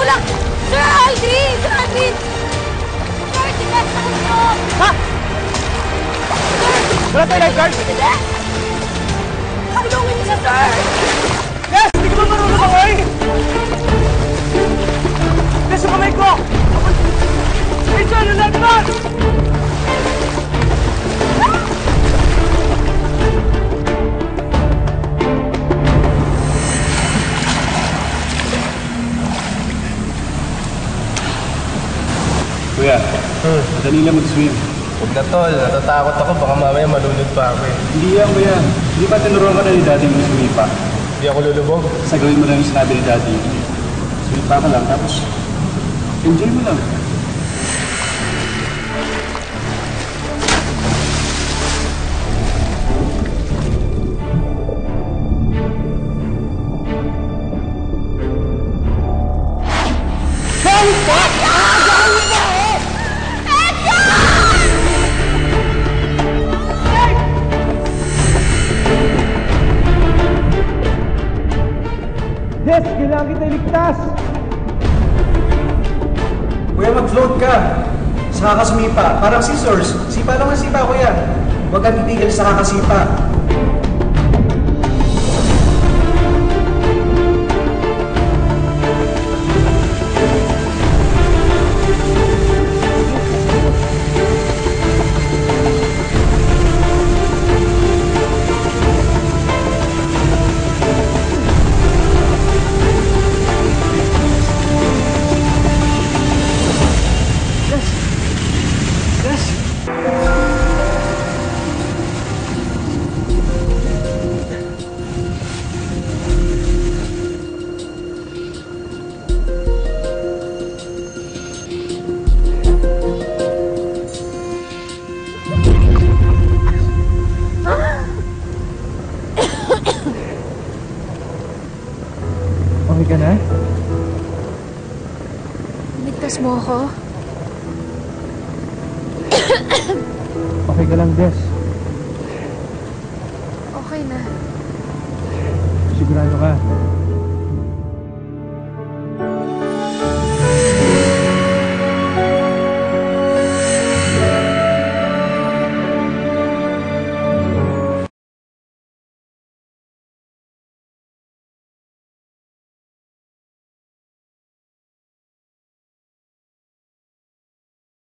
lang! Sir Aldrin! Sir Aldrin! Sir, tigas na ko! Ha? Sir! Wala tayo lifeguard? Hindi! Tulungin niyo siya, sir! Yes! Hindi ka ba marunong bangoy? Yes, yung kamay ko! Rachel, yung lifeguard! Kuya, madali lang mag-swim. Huwag na tol, natatakot ako, baka mamaya malunod pa ako eh. Hindi yan, kuya. Hindi pa tinuruan ka na ni Daddy mo sumipa. Hindi ako lulubog. Sagawin mo lang yung sinabi ni Daddy. Sumipa ka lang, tapos enjoy mo lang. Yes! Kailangan kita iligtas! Kuya, mag-float ka. Saka ka sumipa. Parang scissors. Sipa lang ang sipa, kuya. Huwag kang titigil sa kakasipa. Okay ka na? Ligtas mo ako? Okay ka lang, Des. Okay na. Sigurado ka.